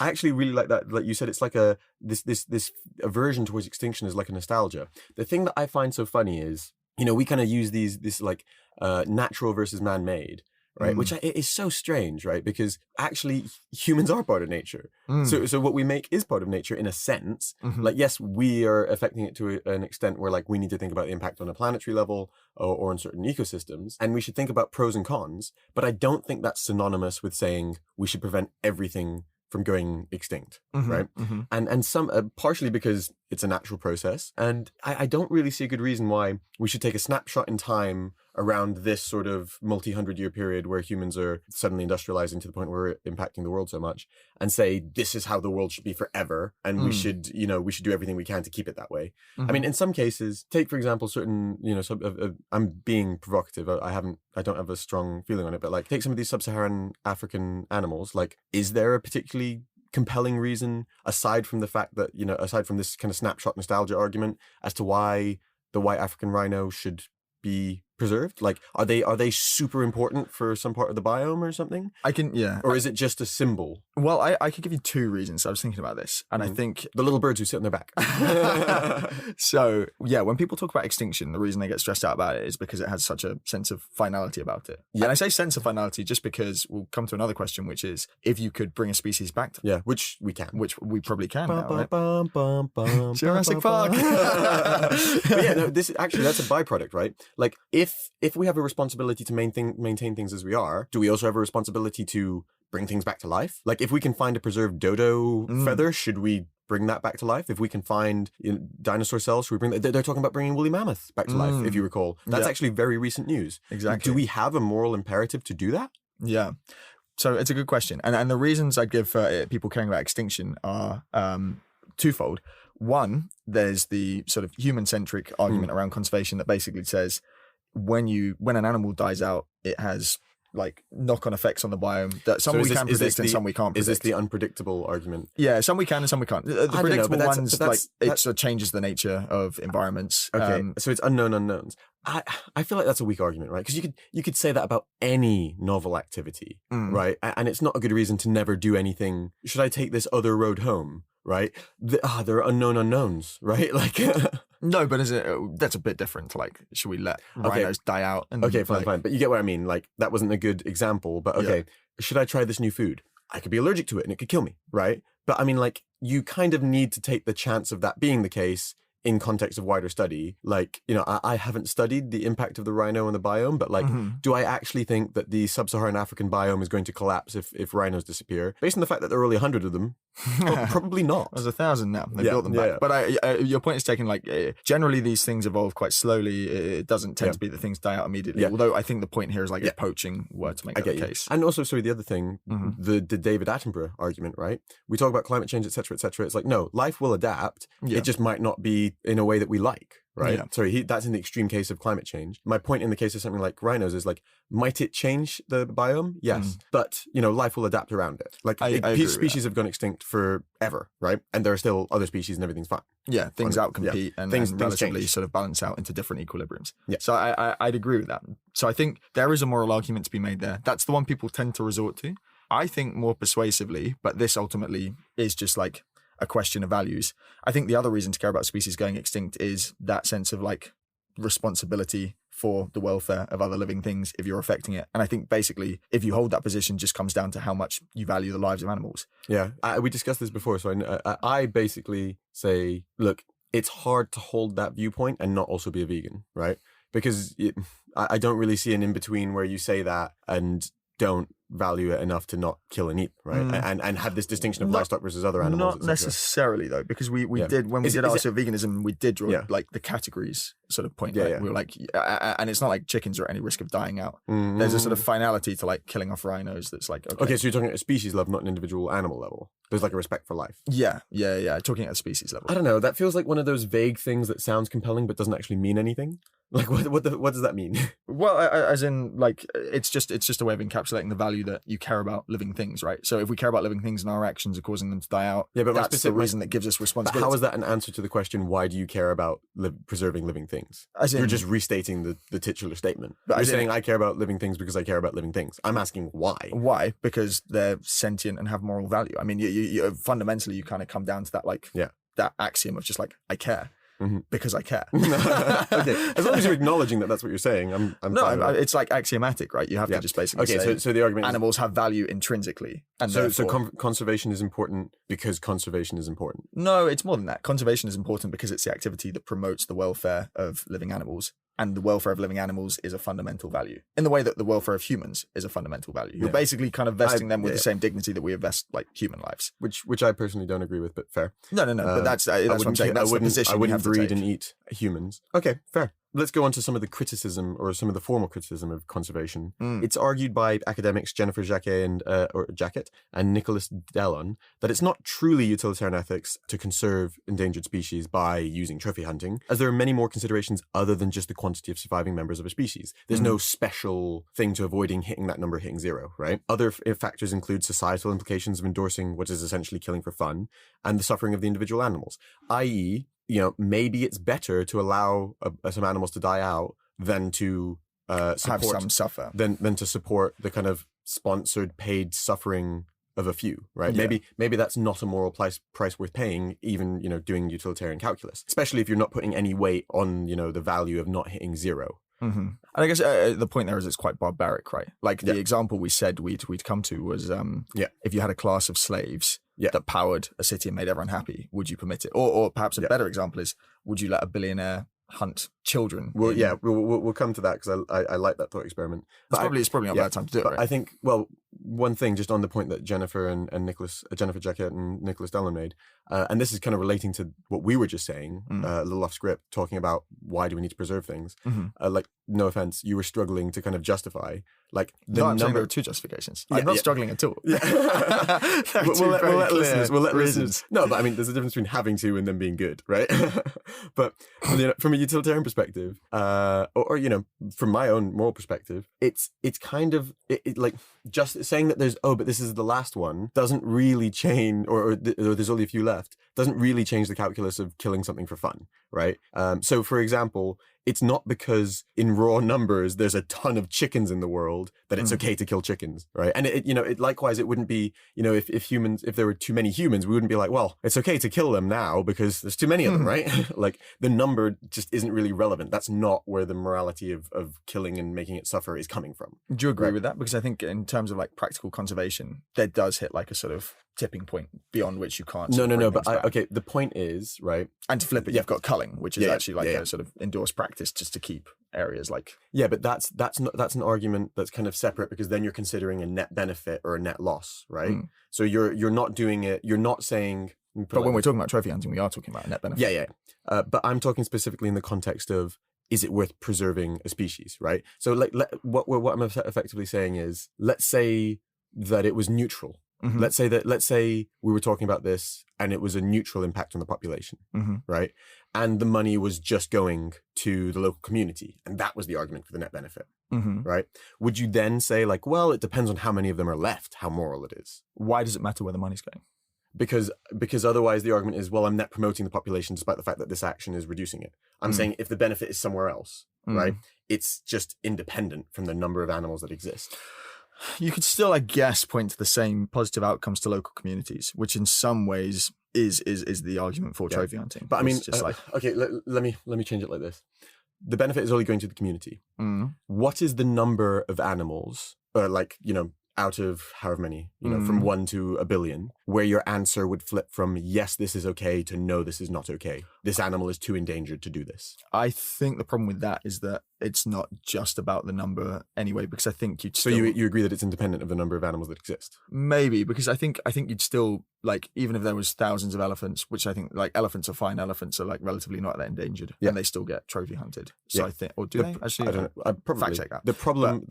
actually really like that. Like you said, it's like this aversion towards extinction is like a nostalgia. The thing that I find so funny is, we kind of use this like natural versus man-made. Right, which it is so strange, right? Because actually, humans are part of nature. So what we make is part of nature in a sense. Like, yes, we are affecting it to an extent where, like, we need to think about the impact on a planetary level or on certain ecosystems, and we should think about pros and cons. But I don't think that's synonymous with saying we should prevent everything from going extinct, right? And some partially because it's a natural process, and I don't really see a good reason why we should take a snapshot in time around this sort of multi-100-year period where humans are suddenly industrializing to the point where we're impacting the world so much, and say this is how the world should be forever, and we should do everything we can to keep it that way. I mean, in some cases, take for example certain I'm being provocative. I don't have a strong feeling on it, but like take some of these sub-Saharan African animals. Like, is there a particularly compelling reason aside from the fact that aside from this kind of snapshot nostalgia argument as to why the white African rhino should be preserved? Like, are they super important for some part of the biome or something? Or is it just a symbol? Well, I could give you two reasons. I was thinking about this, and I think The little birds who sit on their back. so. Yeah, when people talk about extinction, the reason they get stressed out about it is because it has such a sense of finality about it. Yeah. And I say sense of finality just because we'll come to another question, which is if you could bring a species back to Yeah, which we can. which we probably can now, right? Jurassic Jurassic Park. But yeah, no, that's a byproduct, right? Like, if we have a responsibility to maintain things as we are, do we also have a responsibility to bring things back to life? Like, if we can find a preserved dodo feather, should we bring that back to life? If we can find dinosaur cells, should we bring that? They're talking about bringing woolly mammoth back to life, if you recall. That's Yeah. actually very recent news. Exactly. Do we have a moral imperative to do that? Yeah. So it's a good question. And the reasons I'd give for people caring about extinction are twofold. One, there's the sort of human-centric argument around conservation that basically says when an animal dies out, it has like knock-on effects on the biome that some So we can predict and some we can't predict. Is this the unpredictable argument? Yeah, some we can and some we can't. The don't know, but predictable that's- ones, but that's- like it sort of changes the nature of environments. Okay, so it's unknown unknowns. I feel like that's a weak argument, right? Because you could say that about any novel activity, right? And it's not a good reason to never do anything. Should I take this other road home, right? There are unknown unknowns, right? Like, No, but that's a bit different. Like, should we let rhinos die out? And okay, fine, like, fine. But you get what I mean. Like, that wasn't a good example. But okay, should I try this new food? I could be allergic to it and it could kill me, right? But I mean, like, you kind of need to take the chance of that being the case in context of wider study. Like, I haven't studied the impact of the rhino on the biome, but like, do I actually think that the sub-Saharan African biome is going to collapse if rhinos disappear? Based on the fact that there are only 100 of them, probably not. There's 1,000 now. They Yeah, built them yeah, back. yeah. But your point is taken. Like, generally, these things evolve quite slowly. It doesn't tend to be that things die out immediately. Yeah. Although I think the point here is like Yeah. if poaching were to make I that get the you. case. And also, sorry, the other thing, the David Attenborough argument, right? We talk about climate change, et cetera, et cetera. It's like, no, life will adapt. Yeah. It just might not be in a way that we like, right? Yeah. Sorry, that's in the extreme case of climate change. My point in the case of something like rhinos is like, might it change the biome? Yes. But, life will adapt around it. Like, I agree with species have gone extinct forever, right? And there are still other species and everything's fine. Yeah, things Yeah. outcompete and Things relatively change. sort of balance out into different equilibriums. Yeah. So I'd agree with that. So I think there is a moral argument to be made there. That's the one people tend to resort to. I think more persuasively, but this ultimately is just like a question of values. I think the other reason to care about species going extinct is that sense of like responsibility for the welfare of other living things if you're affecting it. And I think basically, if you hold that position, just comes down to how much you value the lives of animals. Yeah, we discussed this before. So I basically say, look, it's hard to hold that viewpoint and not also be a vegan, right? Because I don't really see an in-between where you say that and don't value it enough to not kill and eat, right? And have this distinction of livestock versus other animals. Not necessarily though, because we did, when we did our veganism, we did draw like the categories sort of point. Yeah, right? yeah. We were like, and it's not like chickens are at any risk of dying out. There's a sort of finality to like killing off rhinos that's like, okay, so you're talking at a species level, not an individual animal level. There's like a respect for life. Yeah. Talking at a species level. I don't know. That feels like one of those vague things that sounds compelling but doesn't actually mean anything. Like what does that mean? Well, as in like it's just a way of encapsulating the value that you care about living things, right? So if we care about living things and our actions are causing them to die out, but that's the reason that gives us responsibility. But how is that an answer to the question, why do you care about preserving living things? You're just restating the titular statement. You're saying I care about living things because I care about living things. I'm asking why. Why? Because they're sentient and have moral value. I mean, you fundamentally you kind of come down to that that axiom of just like I care. Because I care. Okay, as long as you're acknowledging that that's what you're saying, I'm fine. It's like axiomatic, right? You have to just basically say, so the argument animals have value intrinsically, and so conservation is important because conservation is important. No, it's more than that. Conservation is important because it's the activity that promotes the welfare of living animals. And the welfare of living animals is a fundamental value in the way that the welfare of humans is a fundamental value. You're basically kind of vesting them with the same dignity that we invest like human lives. Which I personally don't agree with, but fair. No. But that's what I'm saying. That's the position I wouldn't breed take. and eat humans. Okay, fair. Let's go on to some of the criticism or some of the formal criticism of conservation. It's argued by academics Jennifer Jacquet and Nicholas Dellon that it's not truly utilitarian ethics to conserve endangered species by using trophy hunting, as there are many more considerations other than just the quantity of surviving members of a species. There's no special thing to avoiding hitting that number, hitting zero, right? Other factors include societal implications of endorsing what is essentially killing for fun and the suffering of the individual animals, i.e., maybe it's better to allow some animals to die out than to support, have some suffer, than to support the kind of sponsored, paid suffering of a few, right? Yeah. Maybe that's not a moral price worth paying, even doing utilitarian calculus, especially if you're not putting any weight on the value of not hitting zero. And I guess the point there is it's quite barbaric, right? Like the example we said we'd come to was if you had a class of slaves that powered a city and made everyone happy, would you permit it? Or perhaps a better example is, would you let a billionaire hunt children? Well, we'll come to that because I like that thought experiment. It's probably not a bad time to do it, right? I think, one thing just on the point that Jennifer Jacquet and Nicholas Dellon made, and this is kind of relating to what we were just saying, a little off script, talking about why do we need to preserve things. Like, no offense, you were struggling to kind of justify like the I'm saying number. there are two justifications. I'm not struggling at all. We'll let listeners. No, but I mean, there's a difference between having to and them being good, right? But from a utilitarian perspective, or from my own moral perspective, it's kind of like just saying that but this is the last one doesn't really change, or there's only a few left, doesn't really change the calculus of killing something for fun, right? So for example, it's not because in raw numbers there's a ton of chickens in the world that it's okay to kill chickens, right? And it likewise, it wouldn't be, if there were too many humans, we wouldn't be like, well, it's okay to kill them now because there's too many of them, right? Like the number just isn't really relevant. That's not where the morality of killing and making it suffer is coming from. Do you agree with that? Because I think in terms of like practical conservation, there does hit like a sort of tipping point beyond which you can't. No. But okay, the point is, right? And to flip it, you've got culling, which is actually like a sort of endorsed practice just to keep areas like. Yeah, but that's an argument that's kind of separate because then you're considering a net benefit or a net loss, right? So you're not doing it. You're not saying. But when we're talking about trophy hunting, we are talking about a net benefit. Yeah. But I'm talking specifically in the context of, is it worth preserving a species, right? So what I'm effectively saying is, let's say that it was neutral, Mhm. Let's say we were talking about this and it was a neutral impact on the population, Mhm. right? And the money was just going to the local community, and that was the argument for the net benefit, Mhm. right? Would you then say like, well, it depends on how many of them are left, how moral it is? Why does it matter where the money's going? Because otherwise the argument is, well, I'm net promoting the population despite the fact that this action is reducing it. I'm saying if the benefit is somewhere else, right? It's just independent from the number of animals that exist. You could still, I guess, point to the same positive outcomes to local communities, which in some ways is the argument for trophy hunting. But I mean, It's just like okay, let me change it like this. The benefit is only going to the community. mm, What is the number of animals, like, out of however many, from 1 to 1 billion, where your answer would flip from yes, this is okay to no, this is not okay. This animal is too endangered to do this. I think the problem with that is that it's not just about the number anyway, because I think you'd So still you agree that it's independent of the number of animals that exist? maybe because I think you'd still like even if there was thousands of elephants, which I think like elephants are fine. Elephants are like relatively not that endangered, Yeah. and they still get trophy hunted. So Yeah. I think, or do they actually? I don't know. I probably fact check that. The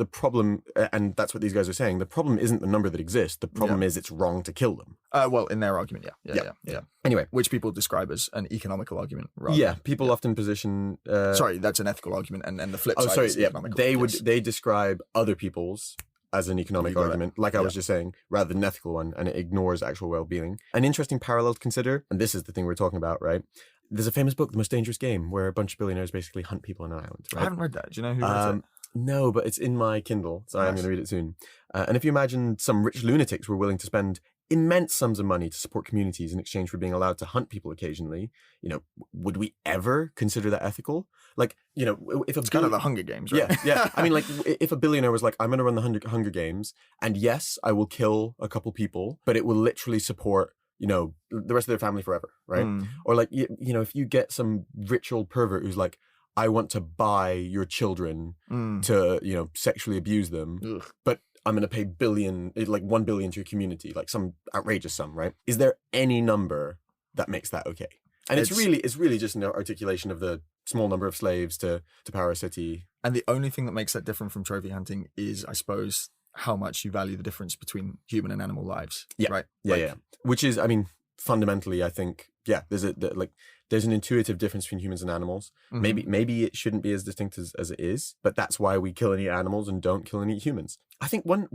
problem, and that's what these guys are saying. The problem isn't the number that exists. The problem is it's wrong to kill them. Well, in their argument, yeah. Anyway, Which people describe as an economical argument. Rather yeah, than- people often position. Sorry, that's an ethical argument, and the flip Oh, side sorry. is Yeah, economical. Yes. they describe other people's as an economic You got it. argument, like I was just saying, rather than an ethical one, and it ignores actual well-being. An interesting parallel to consider, and this is the thing we're talking about, right? There's a famous book, The Most Dangerous Game, where a bunch of billionaires basically hunt people on an island. Right? I haven't read that. Do you know who wrote it? No, but it's in my Kindle, so I'm Nice. going to read it soon. And if you imagine some rich lunatics were willing to spend immense sums of money to support communities in exchange for being allowed to hunt people occasionally, would we ever consider that ethical? Like, if It's kind of the Hunger Games, right? yeah. I mean, like, if a billionaire was like, I'm going to run the Hunger Games, and yes, I will kill a couple people, but it will literally support, the rest of their family forever, right? Mm. Or like, if you get some rich old pervert who's like, I want to buy your children to, sexually abuse them, Ugh. but I'm going to pay 1 billion to your community, like some outrageous sum, right? Is there any number that makes that okay? And it's really just an articulation of the small number of slaves to power a city. And the only thing that makes that different from trophy hunting is, I suppose, how much you value the difference between human and animal lives. Yeah. Right. Yeah. Which is, I mean, fundamentally, I think, there's an intuitive difference between humans and animals. Mhm. Maybe it shouldn't be as distinct as it is, but that's why we kill and eat animals and don't kill and eat humans. I think one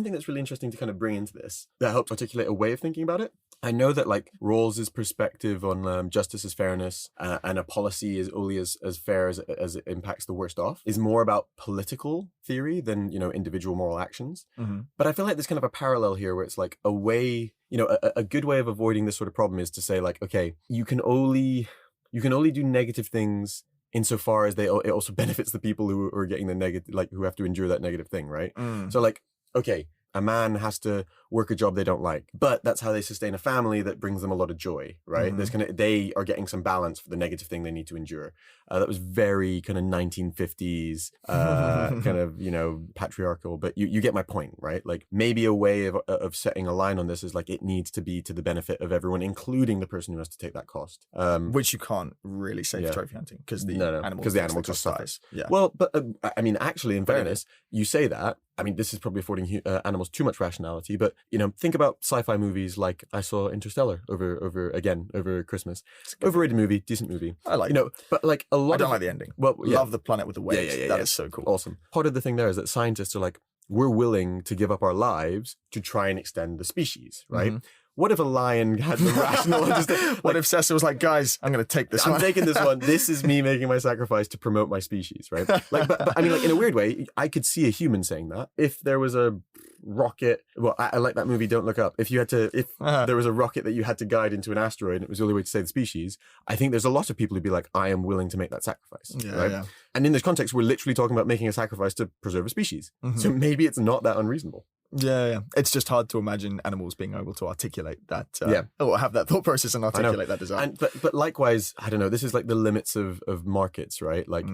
thing that's really interesting to kind of bring into this that helps articulate a way of thinking about it. I know that like Rawls's perspective on justice as fairness and a policy is only as fair as it impacts the worst off is more about political theory than individual moral actions. Mhm. But I feel like there's kind of a parallel here where it's like a way, a good way of avoiding this sort of problem is to say like, okay, you can only do negative things insofar as it also benefits the people who are getting the negative, like who have to endure that negative thing, right? Mm. So like, okay, a man has to work a job they don't like, but that's how they sustain a family that brings them a lot of joy, right? Mhm. They are getting some balance for the negative thing they need to endure. That was very kind of 1950s, kind of, patriarchal, but you get my point, right? Like maybe a way of setting a line on this is like, it needs to be to the benefit of everyone, including the person who has to take that cost. Which you can't really say Yeah. for trophy hunting because the No, animal because the takes animal the just cost suffers. dies. Yeah. Well, but I mean, actually, in But it fairness, you say that. I mean, this is probably affording animals too much rationality. But think about sci-fi movies like I saw Interstellar over Christmas. Overrated movie, decent movie. I like. But like a lot. I don't like the ending. Well, yeah, Love the planet with the waves. yeah. That is so cool. awesome. Part of the thing there is that scientists are like, we're willing to give up our lives to try and extend the species, right? Mhm. What if a lion had the rational understanding? What if Cessa was like, guys, I'm going to take this I'm one. taking this one. This is me making my sacrifice to promote my species, right? Like, but I mean, like in a weird way, I could see a human saying that. If there was a rocket, well, I like that movie Don't Look Up. If there was a rocket that you had to guide into an asteroid and it was the only way to save the species, I think there's a lot of people who'd be like, I am willing to make that sacrifice, Yeah, right? yeah. And in this context, we're literally talking about making a sacrifice to preserve a species. Mhm. So maybe it's not that unreasonable. Yeah. It's just hard to imagine animals being able to articulate that. Yeah. Or have that thought process and articulate that desire. And but likewise, I don't know, this is like the limits of markets, right? Like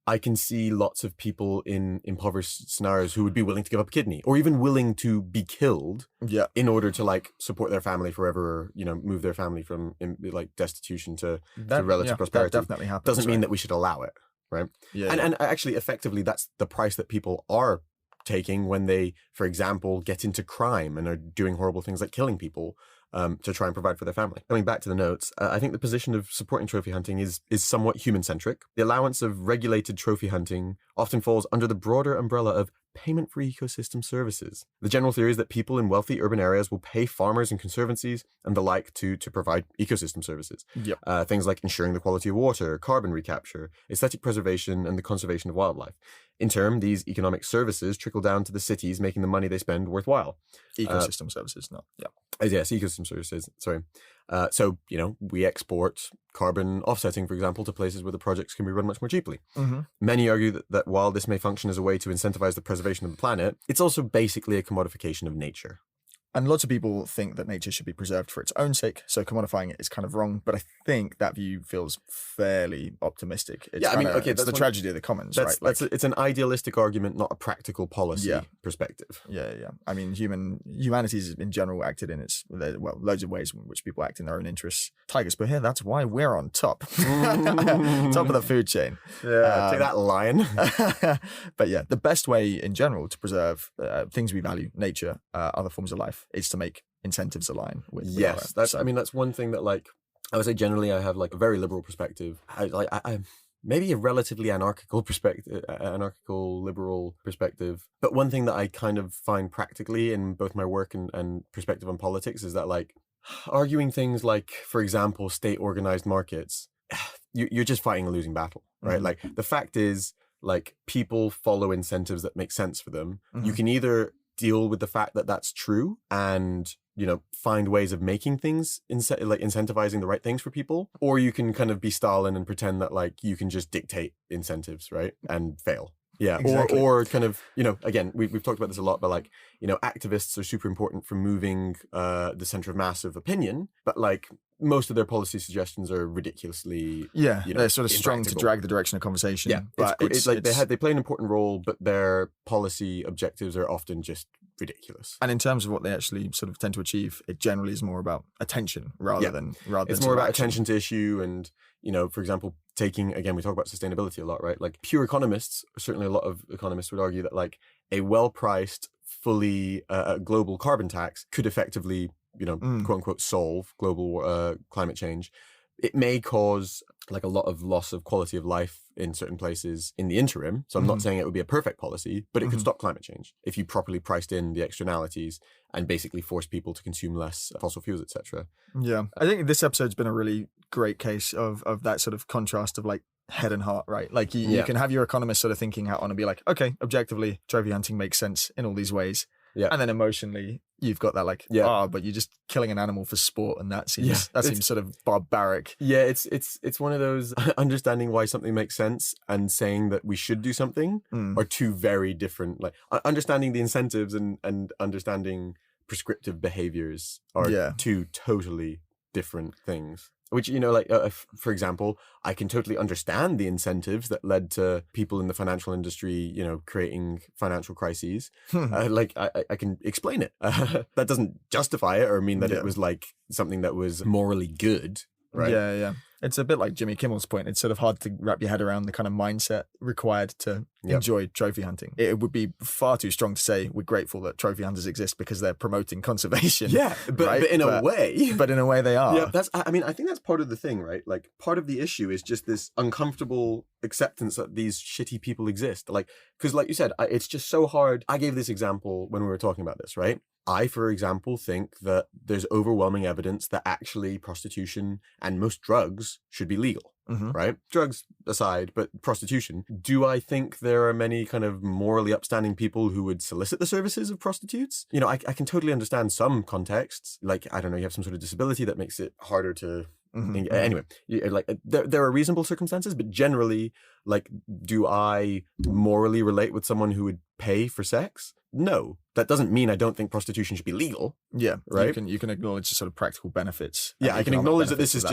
I can see lots of people in impoverished scenarios who would be willing to give up a kidney or even willing to be killed Yeah. in order to like support their family forever, or, move their family from like destitution to relative prosperity. That definitely happens. Doesn't mean right? that we should allow it, right? Yeah. And actually, effectively, that's the price that people are taking when they, for example, get into crime and are doing horrible things like killing people to try and provide for their family. Coming back to the notes, I think the position of supporting trophy hunting is somewhat human-centric. The allowance of regulated trophy hunting often falls under the broader umbrella of payment for ecosystem services. The general theory is that people in wealthy urban areas will pay farmers and conservancies and the like to provide ecosystem services. Yep. Things like ensuring the quality of water, carbon recapture, aesthetic preservation, and the conservation of wildlife. In turn, these economic services trickle down to the cities, making the money they spend worthwhile. Ecosystem services, no. Yeah. Yes, ecosystem services. Sorry. So, we export carbon offsetting, for example, to places where the projects can be run much more cheaply. Mm-hmm. Many argue that while this may function as a way to incentivize the preservation of the planet, it's also basically a commodification of nature. And lots of people think that nature should be preserved for its own sake, so commodifying it is kind of wrong. But I think that view feels fairly optimistic. It's it's the tragedy of the commons, right? It's an idealistic argument, not a practical policy perspective. Yeah. I mean, humanity's in general acted in loads of ways in which people act in their own interests. Tigers, but here, that's why we're on top, top of the food chain. Yeah, take that, lion. But yeah, the best way in general to preserve things we value, nature, other forms of life, is to make incentives align with that's one thing that, like, I would say generally I have like a very liberal perspective. I maybe a relatively anarchical liberal perspective. But one thing that I kind of find practically in both my work and perspective on politics is that, like, arguing things like, for example, state organized markets, you're just fighting a losing battle, right? Mm-hmm. Like, the fact is, like, people follow incentives that make sense for them. Mm-hmm. You can either deal with the fact that that's true and, find ways of making things, incentivizing the right things for people, or you can kind of be Stalin and pretend that, like, you can just dictate incentives, right? And fail. Yeah. Exactly. Or kind of, again, we've talked about this a lot, but, like, activists are super important for moving the center of mass of opinion, but, like, most of their policy suggestions are ridiculously, they're sort of strong to drag the direction of conversation. Yeah, but it's like they play an important role, but their policy objectives are often just ridiculous. And in terms of what they actually sort of tend to achieve, it generally is more about attention rather than it's more about attention to issue. And, for example, again, we talk about sustainability a lot, right? Like, pure economists, certainly a lot of economists would argue that, like, a well-priced, fully global carbon tax could effectively, quote unquote, solve global climate change. It may cause, like, a lot of loss of quality of life in certain places in the interim. So I'm not saying it would be a perfect policy, but it could stop climate change if you properly priced in the externalities and basically force people to consume less fossil fuels, etc. Yeah. I think this episode's been a really great case of that sort of contrast of, like, head and heart, right? Like, you can have your economist sort of thinking hat on and be like, okay, objectively, trophy hunting makes sense in all these ways. Yeah. And then emotionally, you've got that, like, but you're just killing an animal for sport, and that seems sort of barbaric. Yeah, it's one of those understanding why something makes sense and saying that we should do something are two very different. Like, understanding the incentives and understanding prescriptive behaviors are two totally different things. Which, for example, I can totally understand the incentives that led to people in the financial industry, creating financial crises. I can explain it. That doesn't justify it or mean that it was, like, something that was morally good. Right. Yeah. It's a bit like Jimmy Kimmel's point. It's sort of hard to wrap your head around the kind of mindset required to enjoy trophy hunting. It would be far too strong to say we're grateful that trophy hunters exist because they're promoting conservation. Yeah, but in a way. But in a way they are. Yeah, I think that's part of the thing, right? Like, part of the issue is just this uncomfortable acceptance that these shitty people exist. Like, because, like you said, it's just so hard. I gave this example when we were talking about this, right? I, for example, think that there's overwhelming evidence that actually prostitution and most drugs should be legal, right? Drugs aside, but prostitution. Do I think there are many kind of morally upstanding people who would solicit the services of prostitutes? I can totally understand some contexts. Like, I don't know, you have some sort of disability that makes it harder to... Anyway, like, there are reasonable circumstances, but generally, like, do I morally relate with someone who would pay for sex? No. That doesn't mean I don't think prostitution should be legal. Yeah, right. You can acknowledge the sort of practical benefits. Yeah, I can acknowledge that this is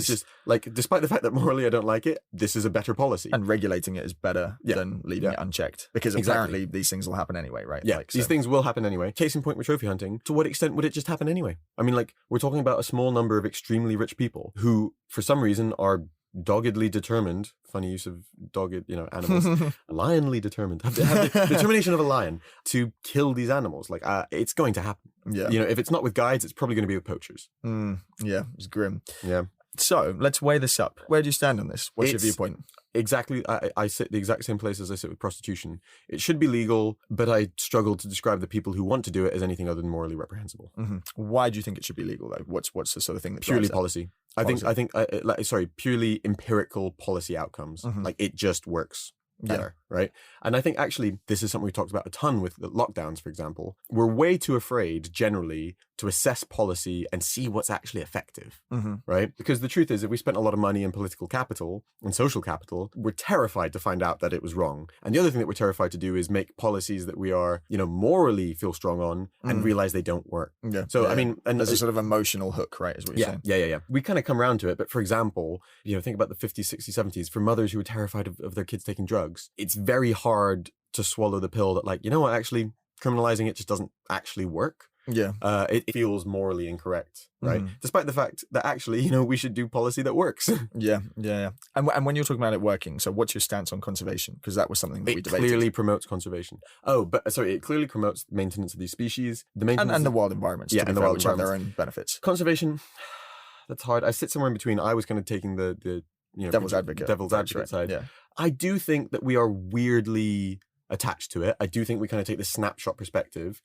just like, despite the fact that morally I don't like it, this is a better policy. And regulating it is better than leaving it unchecked, because apparently these things will happen anyway, right? Yeah, these things will happen anyway. Case in point with trophy hunting. To what extent would it just happen anyway? I mean, like, we're talking about a small number of extremely rich people who, for some reason, are doggedly determined, funny use of dogged, animals, lionly determined, have the determination of a lion to kill these animals. Like, it's going to happen. Yeah. If it's not with guides, it's probably going to be with poachers. Yeah, it's grim. Yeah. So let's weigh this up. Where do you stand on this? What's your viewpoint? Exactly. I sit the exact same place as I sit with prostitution. It should be legal, but I struggle to describe the people who want to do it as anything other than morally reprehensible. Why do you think it should be legal, though? What's the sort of thing that Purely drives that? policy. Purely empirical policy outcomes. Like, it just works better, right? And I think actually this is something we talked about a ton with the lockdowns, for example. We're way too afraid generally to assess policy and see what's actually effective, right? Because the truth is, if we spent a lot of money in political capital and social capital, we're terrified to find out that it was wrong. And the other thing that we're terrified to do is make policies that we are, morally feel strong on and realize they don't work. Yeah. So, yeah. I mean, and there's a sort of emotional hook, right, is what you're saying. Yeah. We kind of come around to it. But for example, think about the 50s, 60s, 70s, for mothers who were terrified of their kids taking drugs, it's very hard to swallow the pill that, like, actually criminalizing it just doesn't actually work. Yeah. It feels morally incorrect, right? Despite the fact that actually, we should do policy that works. Yeah. And when you're talking about it working, so what's your stance on conservation? Because that was something that we It debated. clearly promotes conservation. It clearly promotes maintenance of these species. The maintenance And the wild environments, Yeah, to be and the fair, wild which have their environments. own benefits. Conservation, that's hard. I sit somewhere in between. I was kind of taking the Devil's advocate. Devil's That's advocate right. side. Yeah. I do think that we are weirdly attached to it. I do think we kind of take the snapshot perspective.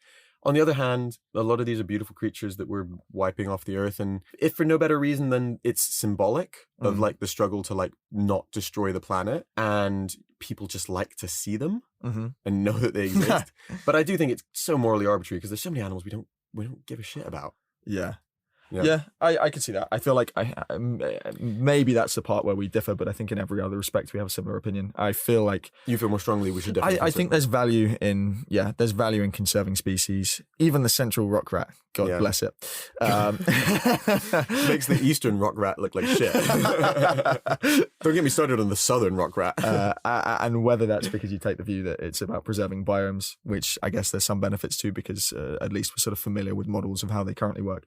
On the other hand, a lot of these are beautiful creatures that we're wiping off the earth. And if for no better reason than it's symbolic of like the struggle to like not destroy the planet, and people just like to see them and know that they exist. But I do think it's so morally arbitrary because there's so many animals we don't give a shit about. Yeah, I can see that. I feel like maybe that's the part where we differ, but I think in every other respect we have a similar opinion. I feel like You feel more strongly we should definitely I think there's value in conserving species. Even the central rock rat, God bless it, makes the eastern rock rat look like shit. Don't get me started on the southern rock rat. And whether that's because you take the view that it's about preserving biomes, which I guess there's some benefits to because at least we're sort of familiar with models of how they currently work,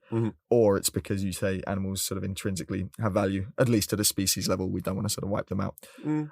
or it's because you say animals sort of intrinsically have value, at least at a species level. We don't want to sort of wipe them out.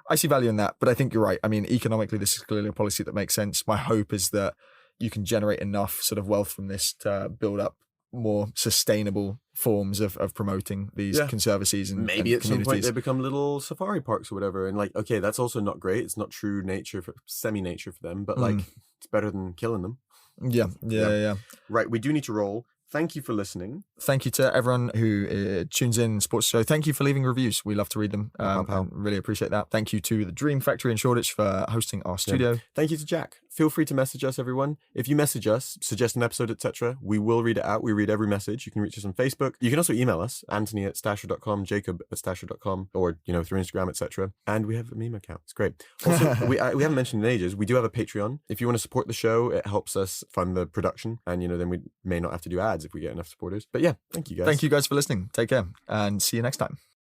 I see value in that, but I think you're right. I mean, economically, this is clearly a policy that makes sense. My hope is that you can generate enough sort of wealth from this to build up more sustainable forms of promoting these conservancies and maybe and at some point communities. they become little safari parks or whatever. And like, okay, that's also not great. It's not true nature semi-nature for them, but like it's better than killing them. Yeah. Right. We do need to roll. Thank you for listening. Thank you to everyone who tunes in Sports Show. Thank you for leaving reviews. We love to read them. I really appreciate that. Thank you to the Dream Factory in Shoreditch for hosting our studio. Thank you to Jack. Feel free to message us, everyone. If you message us, suggest an episode, etc., we will read it out. We read every message. You can reach us on Facebook. You can also email us, Anthony@stasher.com, Jacob@stasher.com, or through Instagram, etc. And we have a meme account. It's great. Also, we haven't mentioned in ages, we do have a Patreon. If you want to support the show, it helps us fund the production, and then we may not have to do ads if we get enough supporters. But yeah, thank you guys. Thank you guys for listening. Take care and see you next time.